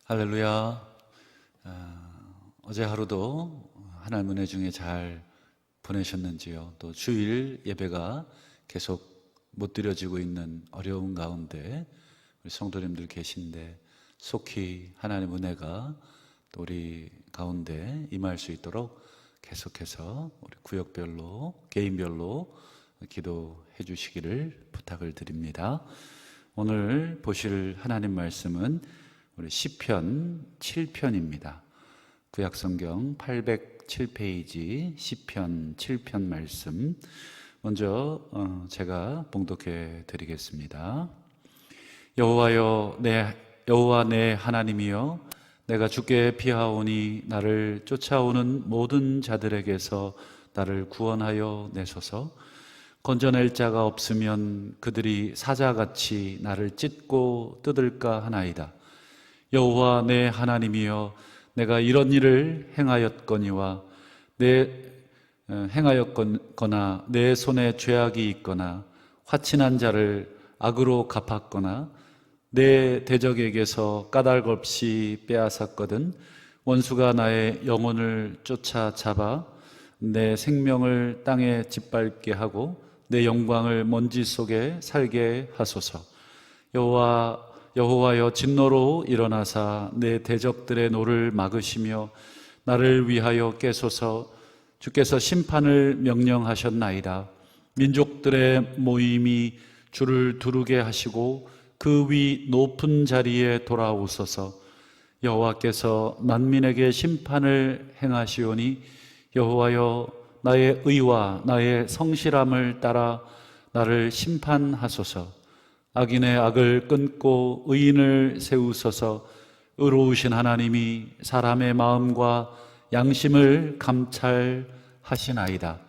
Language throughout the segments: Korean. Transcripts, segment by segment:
할렐루야. 어제 하루도 하나님 은혜 중에 잘 보내셨는지요? 또 주일 예배가 계속 못 드려지고 있는 어려운 가운데 우리 성도님들 계신데 속히 하나님 은혜가 또 우리 가운데 임할 수 있도록 계속해서 우리 구역별로 개인별로 기도해 주시기를 부탁을 드립니다. 오늘 보실 하나님 말씀은 우리 시편 7편입니다. 구약성경 807페이지 시편 7편 말씀 먼저 제가 봉독해 드리겠습니다. 여호와 내 하나님이여, 내가 주께 피하오니 나를 쫓아오는 모든 자들에게서 나를 구원하여 내소서. 건져낼 자가 없으면 그들이 사자같이 나를 찢고 뜯을까 하나이다. 여호와 내 하나님이여, 내가 이런 일을 행하였거나 내 손에 죄악이 있거나 화친한 자를 악으로 갚았거나 내 대적에게서 까닭 없이 빼앗았거든 원수가 나의 영혼을 쫓아 잡아 내 생명을 땅에 짓밟게 하고 내 영광을 먼지 속에 살게 하소서. 여호와여, 진노로 일어나사 내 대적들의 노를 막으시며 나를 위하여 깨소서. 주께서 심판을 명령하셨나이다. 민족들의 모임이 주를 두르게 하시고 그 위 높은 자리에 돌아오소서. 여호와께서 만민에게 심판을 행하시오니 여호와여, 나의 의와 나의 성실함을 따라 나를 심판하소서. 악인의 악을 끊고 의인을 세우소서. 의로우신 하나님이 사람의 마음과 양심을 감찰하시나이다.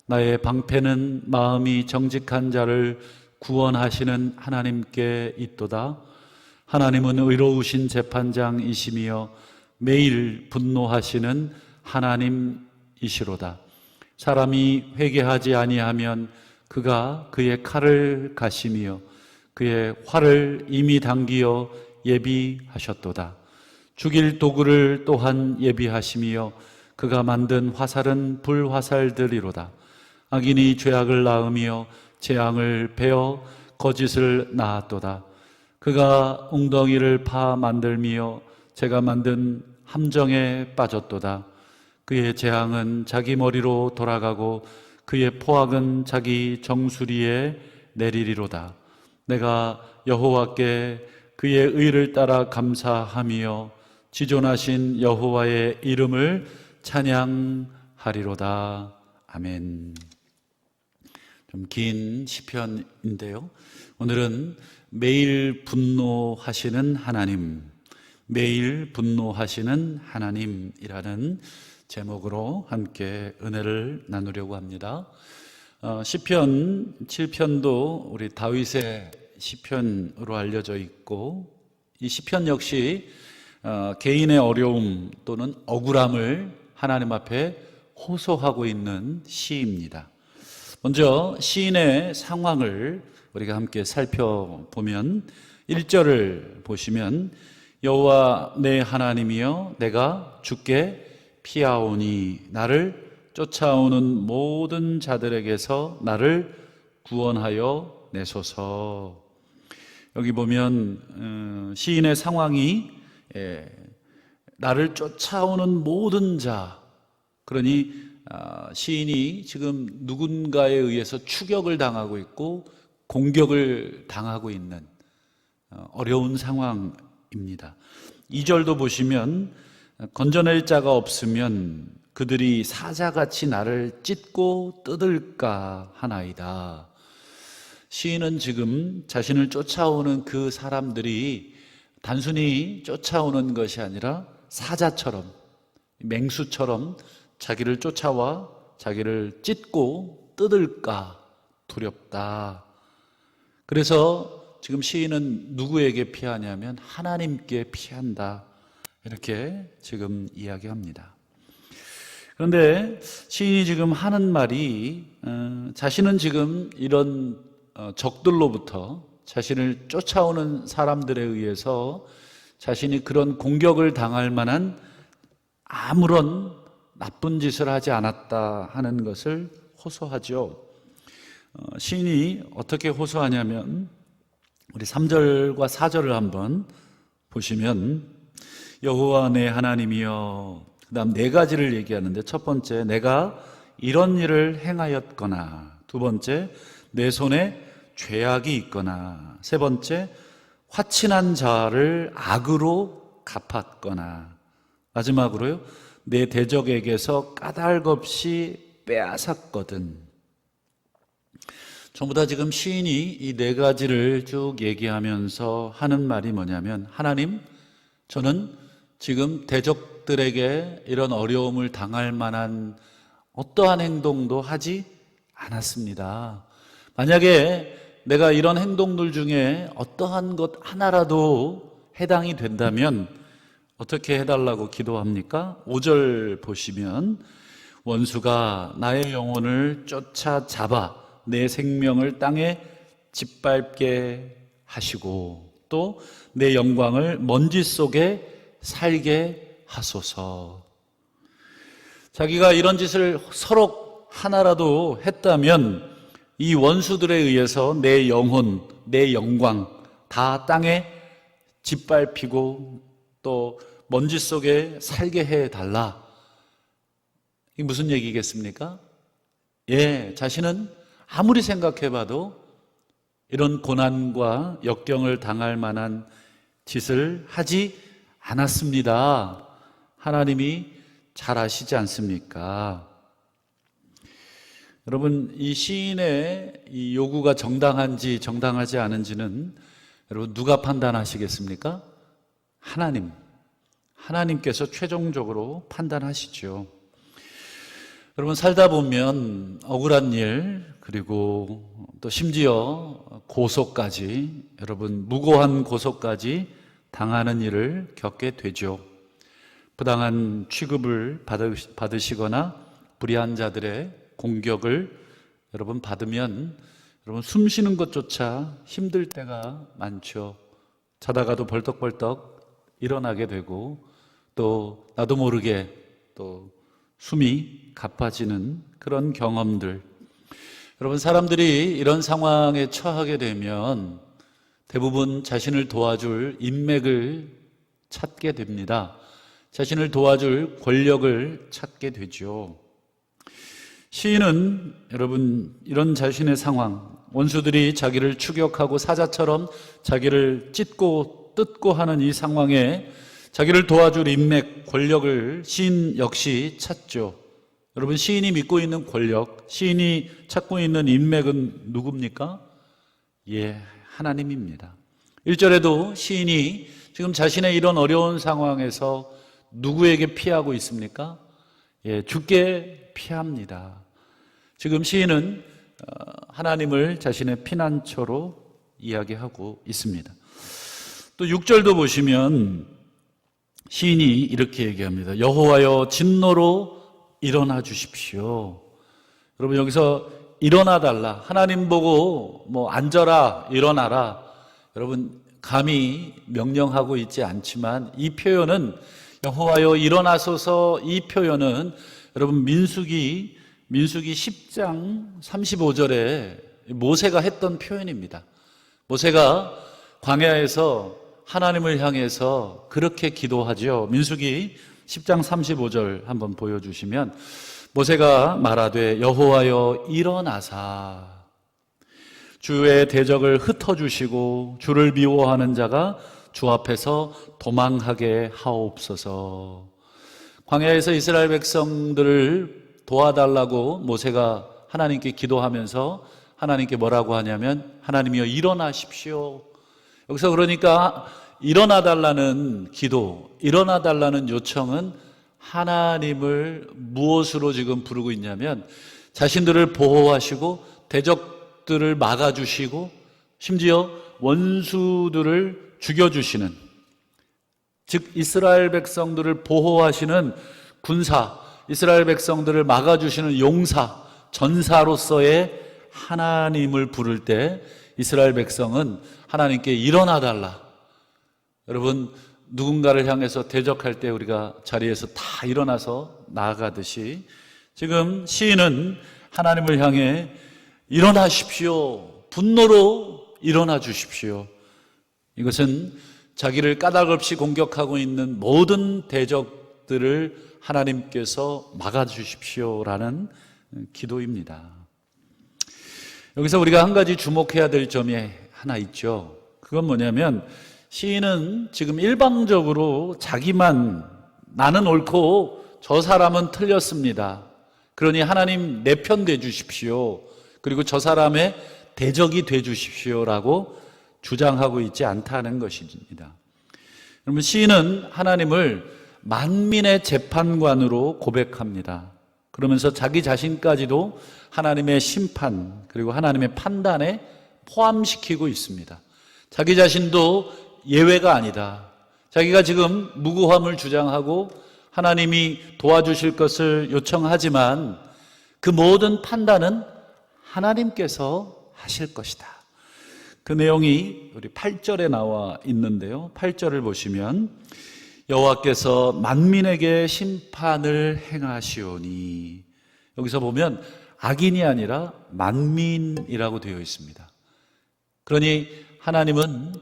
나의 방패는 마음이 정직한 자를 구원하시는 하나님께 있도다. 하나님은 의로우신 재판장이시며 매일 분노하시는 하나님이시로다. 사람이 회개하지 아니하면 그가 그의 칼을 가시며 그의 활을 이미 당기어 예비하셨도다. 죽일 도구를 또한 예비하시며 그가 만든 화살은 불화살들이로다. 악인이 죄악을 낳으며 재앙을 베어 거짓을 낳았도다. 그가 웅덩이를 파 만들며 제가 만든 함정에 빠졌도다. 그의 재앙은 자기 머리로 돌아가고 그의 포악은 자기 정수리에 내리리로다. 내가 여호와께 그의 의를 따라 감사하며 지존하신 여호와의 이름을 찬양하리로다. 아멘. 좀 긴 시편인데요, 오늘은 매일 분노하시는 하나님, 매일 분노하시는 하나님이라는 제목으로 함께 은혜를 나누려고 합니다. 시편 7편도 우리 다윗의 시편으로 알려져 있고, 이 시편 역시 개인의 어려움 또는 억울함을 하나님 앞에 호소하고 있는 시입니다. 먼저 시인의 상황을 우리가 함께 살펴보면 1절을 보시면 여호와 내 하나님이여, 내가 주께 피하오니 나를 쫓아오는 모든 자들에게서 나를 구원하여 내소서. 여기 보면 시인의 상황이 나를 쫓아오는 모든 자, 그러니 시인이 지금 누군가에 의해서 추격을 당하고 있고 공격을 당하고 있는 어려운 상황입니다. 2절도 보시면 건져낼 자가 없으면 그들이 사자같이 나를 찢고 뜯을까 하나이다. 시인은 지금 자신을 쫓아오는 그 사람들이 단순히 쫓아오는 것이 아니라 사자처럼, 맹수처럼 자기를 쫓아와 자기를 찢고 뜯을까 두렵다. 그래서 지금 시인은 누구에게 피하냐면 하나님께 피한다, 이렇게 지금 이야기합니다. 그런데 시인이 지금 하는 말이 자신은 지금 이런 적들로부터, 자신을 쫓아오는 사람들에 의해서 자신이 그런 공격을 당할 만한 아무런 나쁜 짓을 하지 않았다 하는 것을 호소하죠. 시인이 어떻게 호소하냐면 우리 3절과 4절을 한번 보시면 여호와 내 하나님이여, 그 다음 네 가지를 얘기하는데, 첫 번째, 내가 이런 일을 행하였거나, 두 번째, 내 손에 죄악이 있거나, 세 번째, 화친한 자를 악으로 갚았거나, 마지막으로요, 내 대적에게서 까닭없이 빼앗았거든. 전부 다 지금 시인이 이 네 가지를 쭉 얘기하면서 하는 말이 뭐냐면, 하나님, 저는 지금 대적들에게 이런 어려움을 당할 만한 어떠한 행동도 하지 않았습니다. 만약에 내가 이런 행동들 중에 어떠한 것 하나라도 해당이 된다면 어떻게 해달라고 기도합니까? 5절 보시면 원수가 나의 영혼을 쫓아잡아 내 생명을 땅에 짓밟게 하시고 또 내 영광을 먼지 속에 살게 하소서. 자기가 이런 짓을 서로 하나라도 했다면 이 원수들에 의해서 내 영혼, 내 영광 다 땅에 짓밟히고 또 먼지 속에 살게 해달라. 이게 무슨 얘기겠습니까? 자신은 아무리 생각해봐도 이런 고난과 역경을 당할 만한 짓을 하지 않았습니다. 하나님이 잘 아시지 않습니까? 여러분, 이 시인의 이 요구가 정당한지 정당하지 않은지는 여러분 누가 판단하시겠습니까? 하나님께서 최종적으로 판단하시죠. 여러분, 살다 보면 억울한 일, 그리고 또 심지어 고소까지, 여러분 무고한 고소까지 당하는 일을 겪게 되죠. 부당한 취급을 받으시거나 불의한 자들의 공격을 여러분 받으면 여러분 숨 쉬는 것조차 힘들 때가 많죠. 자다가도 벌떡벌떡 일어나게 되고 또 나도 모르게 또 숨이 가빠지는 그런 경험들. 여러분, 사람들이 이런 상황에 처하게 되면 대부분 자신을 도와줄 인맥을 찾게 됩니다. 자신을 도와줄 권력을 찾게 되죠. 시인은 여러분 이런 자신의 상황, 원수들이 자기를 추격하고 사자처럼 자기를 찢고 뜯고 하는 이 상황에 자기를 도와줄 인맥, 권력을 시인 역시 찾죠. 여러분, 시인이 믿고 있는 권력, 시인이 찾고 있는 인맥은 누굽니까? 하나님입니다. 1절에도 시인이 지금 자신의 이런 어려운 상황에서 누구에게 피하고 있습니까? 주께 피합니다. 지금 시인은 하나님을 자신의 피난처로 이야기하고 있습니다. 또 6절도 보시면 시인이 이렇게 얘기합니다. 여호와여, 진노로 일어나 주십시오. 여러분, 여기서 일어나 달라, 하나님 보고 앉아라, 일어나라, 여러분 감히 명령하고 있지 않지만 이 표현은 여호와여 일어나소서, 이 표현은 여러분 민수기 10장 35절에 모세가 했던 표현입니다. 모세가 광야에서 하나님을 향해서 그렇게 기도하죠. 민수기 10장 35절 한번 보여주시면 모세가 말하되 여호와여 일어나사 주의 대적을 흩어주시고 주를 미워하는 자가 주 앞에서 도망하게 하옵소서. 광야에서 이스라엘 백성들을 도와달라고 모세가 하나님께 기도하면서 하나님께 뭐라고 하냐면 하나님이여 일어나십시오. 여기서 그러니까 일어나달라는 기도, 일어나달라는 요청은 하나님을 무엇으로 지금 부르고 있냐면 자신들을 보호하시고 대적들을 막아주시고 심지어 원수들을 죽여주시는, 즉 이스라엘 백성들을 보호하시는 군사, 이스라엘 백성들을 막아주시는 용사, 전사로서의 하나님을 부를 때 이스라엘 백성은 하나님께 일어나달라. 여러분, 누군가를 향해서 대적할 때 우리가 자리에서 다 일어나서 나아가듯이 지금 시인은 하나님을 향해 일어나십시오. 분노로 일어나 주십시오. 이것은 자기를 까닭없이 공격하고 있는 모든 대적들을 하나님께서 막아주십시오라는 기도입니다. 여기서 우리가 한 가지 주목해야 될 점이 하나 있죠. 그건 뭐냐면 시인은 지금 일방적으로 자기만 나는 옳고 저 사람은 틀렸습니다. 그러니 하나님 내 편 돼 주십시오. 그리고 저 사람의 대적이 돼 주십시오라고 주장하고 있지 않다는 것입니다. 여러분, 시인은 하나님을 만민의 재판관으로 고백합니다. 그러면서 자기 자신까지도 하나님의 심판 그리고 하나님의 판단에 포함시키고 있습니다. 자기 자신도 예외가 아니다. 자기가 지금 무고함을 주장하고 하나님이 도와주실 것을 요청하지만 그 모든 판단은 하나님께서 하실 것이다. 그 내용이 우리 8절에 나와 있는데요. 8절을 보시면 여호와께서 만민에게 심판을 행하시오니, 여기서 보면 악인이 아니라 만민이라고 되어 있습니다. 그러니 하나님은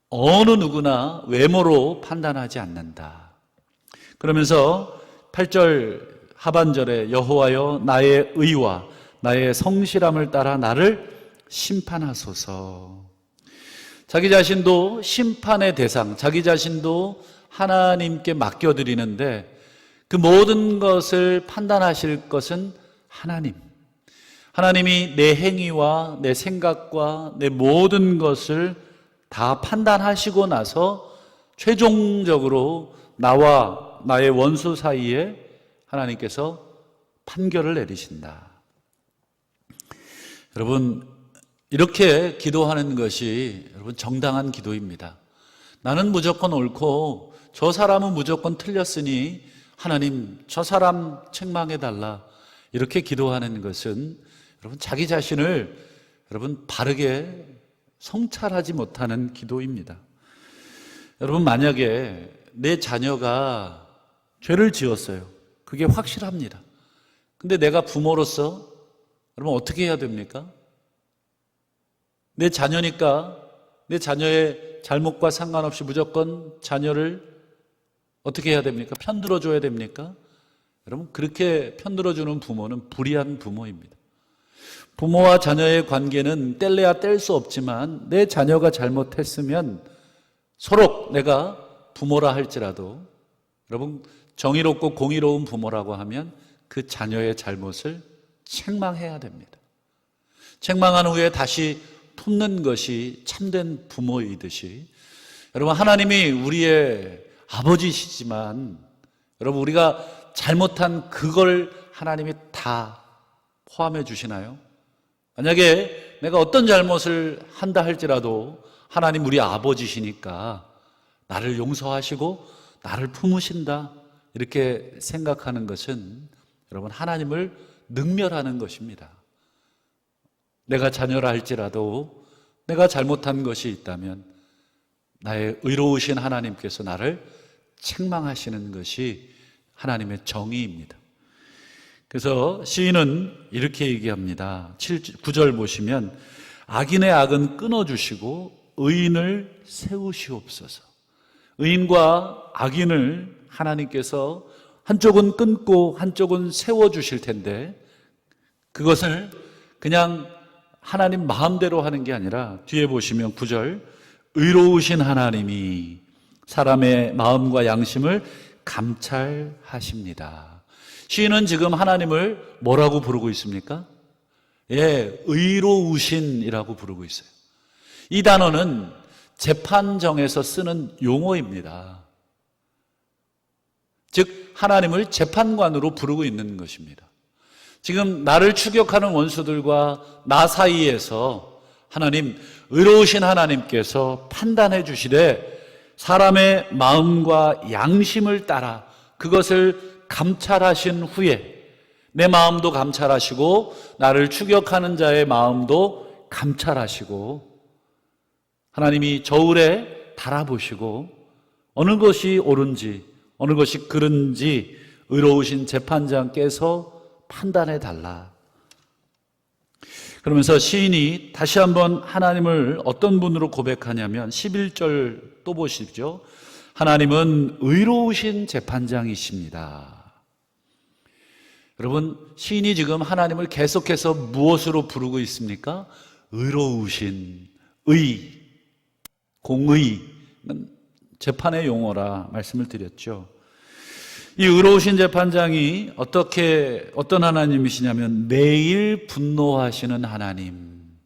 어느 누구나 외모로 판단하지 않는다. 그러면서 8절 하반절에 여호와여 나의 의와 나의 성실함을 따라 나를 심판하소서. 자기 자신도 심판의 대상, 자기 자신도 하나님께 맡겨드리는데 그 모든 것을 판단하실 것은 하나님. 하나님이 내 행위와 내 생각과 내 모든 것을 다 판단하시고 나서 최종적으로 나와 나의 원수 사이에 하나님께서 판결을 내리신다. 여러분, 이렇게 기도하는 것이 여러분 정당한 기도입니다. 나는 무조건 옳고 저 사람은 무조건 틀렸으니 하나님 저 사람 책망해달라, 이렇게 기도하는 것은 여러분 자기 자신을 여러분 바르게 성찰하지 못하는 기도입니다. 여러분, 만약에 내 자녀가 죄를 지었어요. 그게 확실합니다. 근데 내가 부모로서 여러분 어떻게 해야 됩니까? 내 자녀니까 내 자녀의 잘못과 상관없이 무조건 자녀를 어떻게 해야 됩니까? 편들어줘야 됩니까? 여러분, 그렇게 편들어주는 부모는 불의한 부모입니다. 부모와 자녀의 관계는 뗄래야 뗄 수 없지만 내 자녀가 잘못했으면 서로 내가 부모라 할지라도 여러분 정의롭고 공의로운 부모라고 하면 그 자녀의 잘못을 책망해야 됩니다. 책망한 후에 다시 품는 것이 참된 부모이듯이 여러분, 하나님이 우리의 아버지시지만 여러분 우리가 잘못한 그걸 하나님이 다 포함해 주시나요? 만약에 내가 어떤 잘못을 한다 할지라도 하나님 우리 아버지시니까 나를 용서하시고 나를 품으신다, 이렇게 생각하는 것은 여러분 하나님을 능멸하는 것입니다. 내가 자녀라 할지라도 내가 잘못한 것이 있다면 나의 의로우신 하나님께서 나를 책망하시는 것이 하나님의 정의입니다. 그래서 시인은 이렇게 얘기합니다. 9절 보시면 악인의 악은 끊어주시고 의인을 세우시옵소서. 의인과 악인을 하나님께서 한쪽은 끊고 한쪽은 세워주실 텐데 그것을 그냥 하나님 마음대로 하는 게 아니라 뒤에 보시면 9절 의로우신 하나님이 사람의 마음과 양심을 감찰하십니다. 시인은 지금 하나님을 뭐라고 부르고 있습니까? 의로우신이라고 부르고 있어요. 이 단어는 재판정에서 쓰는 용어입니다. 즉 하나님을 재판관으로 부르고 있는 것입니다. 지금 나를 추격하는 원수들과 나 사이에서 하나님, 의로우신 하나님께서 판단해 주시되 사람의 마음과 양심을 따라 그것을 감찰하신 후에 내 마음도 감찰하시고 나를 추격하는 자의 마음도 감찰하시고 하나님이 저울에 달아보시고 어느 것이 옳은지, 어느 것이 그른지 의로우신 재판장께서 판단해 달라. 그러면서 시인이 다시 한번 하나님을 어떤 분으로 고백하냐면 11절 또 보십시오. 하나님은 의로우신 재판장이십니다. 여러분, 시인이 지금 하나님을 계속해서 무엇으로 부르고 있습니까? 의로우신, 의, 공의, 재판의 용어라 말씀을 드렸죠. 이 의로우신 재판장이 어떤 하나님이시냐면 매일 분노하시는 하나님.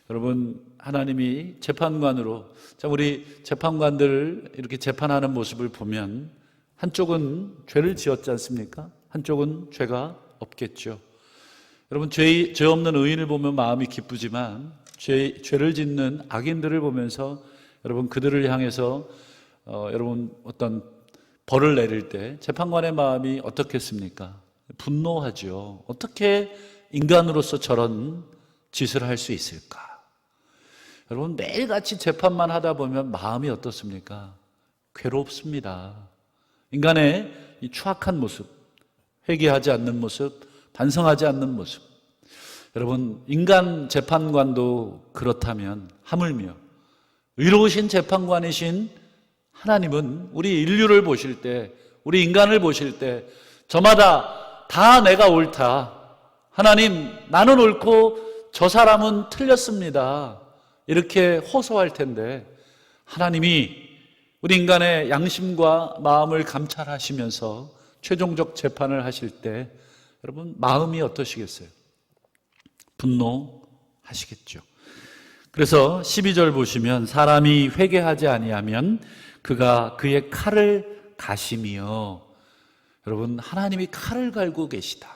여러분, 하나님이 재판관으로, 자, 우리 재판관들 이렇게 재판하는 모습을 보면 한쪽은 죄를 지었지 않습니까? 한쪽은 죄가 없겠죠. 여러분, 죄 없는 의인을 보면 마음이 기쁘지만 죄를 짓는 악인들을 보면서 여러분 그들을 향해서 여러분 어떤 벌을 내릴 때 재판관의 마음이 어떻겠습니까? 분노하죠. 어떻게 인간으로서 저런 짓을 할 수 있을까? 여러분, 매일같이 재판만 하다 보면 마음이 어떻습니까? 괴롭습니다. 인간의 이 추악한 모습, 회개하지 않는 모습, 반성하지 않는 모습. 여러분, 인간 재판관도 그렇다면 하물며 의로우신 재판관이신 하나님은 우리 인류를 보실 때, 우리 인간을 보실 때 저마다 다 내가 옳다. 하나님, 나는 옳고 저 사람은 틀렸습니다. 이렇게 호소할 텐데 하나님이 우리 인간의 양심과 마음을 감찰하시면서 최종적 재판을 하실 때 여러분 마음이 어떠시겠어요? 분노하시겠죠. 그래서 12절 보시면 사람이 회개하지 아니하면 그가 그의 칼을 가시며, 여러분 하나님이 칼을 갈고 계시다.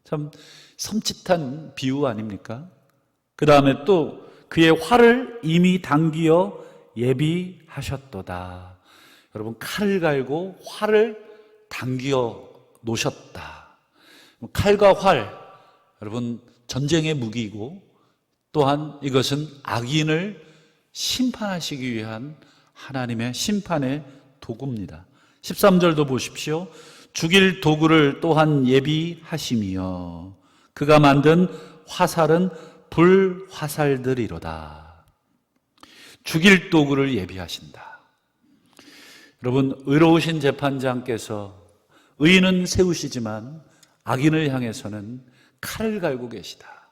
참 섬찟한 비유 아닙니까? 그 다음에 또 그의 활을 이미 당기어 예비하셨도다. 여러분 칼을 갈고 활을 당기어 놓으셨다. 칼과 활, 여러분 전쟁의 무기이고 또한 이것은 악인을 심판하시기 위한 하나님의 심판의 도구입니다. 13절도 보십시오. 죽일 도구를 또한 예비하시며 그가 만든 화살은 불화살들이로다. 죽일 도구를 예비하신다. 여러분, 의로우신 재판장께서 의인은 세우시지만 악인을 향해서는 칼을 갈고 계시다.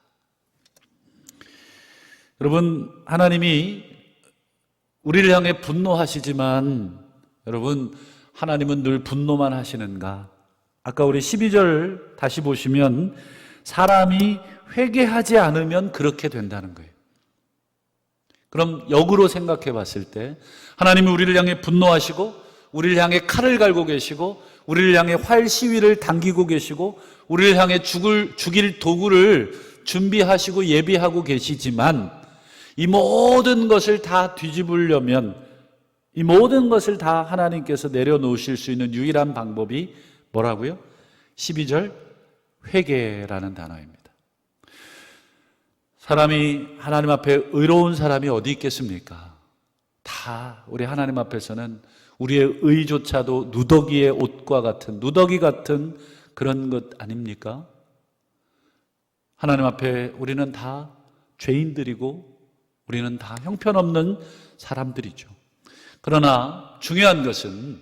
여러분, 하나님이 우리를 향해 분노하시지만 여러분, 하나님은 늘 분노만 하시는가? 아까 우리 12절 다시 보시면 사람이 회개하지 않으면 그렇게 된다는 거예요. 그럼 역으로 생각해 봤을 때 하나님이 우리를 향해 분노하시고 우리를 향해 칼을 갈고 계시고 우리를 향해 활 시위를 당기고 계시고 우리를 향해 죽일 도구를 준비하시고 예비하고 계시지만 이 모든 것을 다 뒤집으려면, 이 모든 것을 다 하나님께서 내려놓으실 수 있는 유일한 방법이 뭐라고요? 12절 회개라는 단어입니다. 사람이 하나님 앞에 의로운 사람이 어디 있겠습니까? 다 우리 하나님 앞에서는 우리의 의조차도 누더기의 옷과 같은, 누더기 같은 그런 것 아닙니까? 하나님 앞에 우리는 다 죄인들이고 우리는 다 형편없는 사람들이죠. 그러나 중요한 것은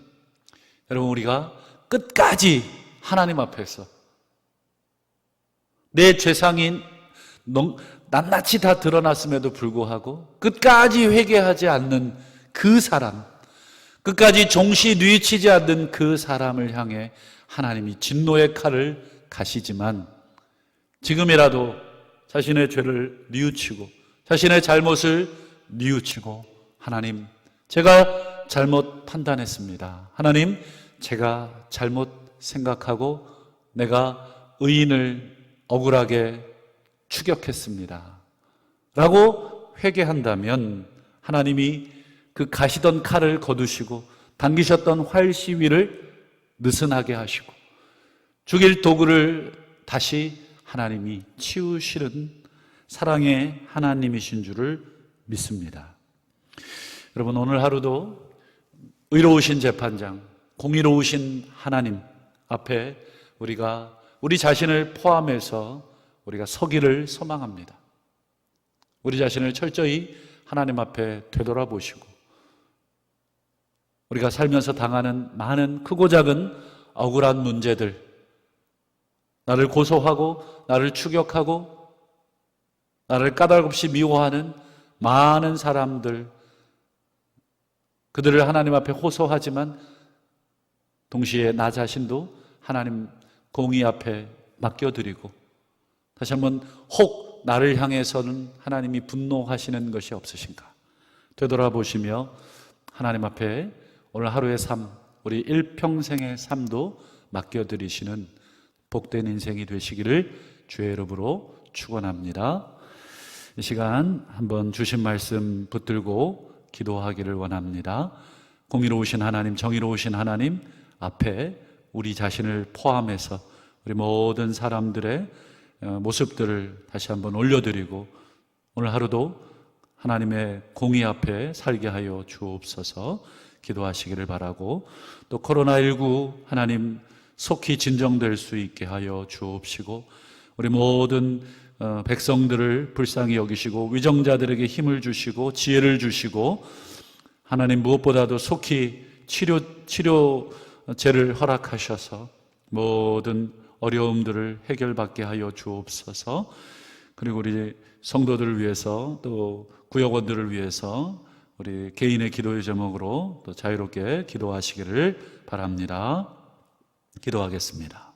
여러분 우리가 끝까지 하나님 앞에서 내 죄상이 낱낱이 다 드러났음에도 불구하고 끝까지 회개하지 않는 그 사람, 끝까지 종시 뉘치지 않는 그 사람을 향해 하나님이 진노의 칼을 가시지만 지금이라도 자신의 죄를 뉘우치고 자신의 잘못을 뉘우치고 하나님, 제가 잘못 판단했습니다. 하나님, 제가 잘못 생각하고 내가 의인을 억울하게 추격했습니다. 라고 회개한다면 하나님이 그 가시던 칼을 거두시고 당기셨던 활 시위를 느슨하게 하시고 죽일 도구를 다시 하나님이 치우시는 사랑의 하나님이신 줄을 믿습니다. 여러분, 오늘 하루도 의로우신 재판장, 공의로우신 하나님 앞에 우리가 우리 자신을 포함해서 우리가 서기를 소망합니다. 우리 자신을 철저히 하나님 앞에 되돌아보시고 우리가 살면서 당하는 많은 크고 작은 억울한 문제들, 나를 고소하고 나를 추격하고 나를 까닭없이 미워하는 많은 사람들, 그들을 하나님 앞에 호소하지만 동시에 나 자신도 하나님 공의 앞에 맡겨드리고, 다시 한번 혹 나를 향해서는 하나님이 분노하시는 것이 없으신가 되돌아보시며 하나님 앞에 오늘 하루의 삶, 우리 일평생의 삶도 맡겨드리시는 복된 인생이 되시기를 주의 이름으로 축원합니다. 이 시간 한번 주신 말씀 붙들고 기도하기를 원합니다. 공의로우신 하나님, 정의로우신 하나님 앞에 우리 자신을 포함해서 우리 모든 사람들의 모습들을 다시 한번 올려드리고 오늘 하루도 하나님의 공의 앞에 살게 하여 주옵소서 기도하시기를 바라고, 또 코로나19 하나님 속히 진정될 수 있게 하여 주옵시고 우리 모든 백성들을 불쌍히 여기시고 위정자들에게 힘을 주시고 지혜를 주시고 하나님 무엇보다도 속히 치료제를 허락하셔서 모든 어려움들을 해결받게 하여 주옵소서. 그리고 우리 성도들을 위해서 또 구역원들을 위해서 우리 개인의 기도의 제목으로 또 자유롭게 기도하시기를 바랍니다. 기도하겠습니다.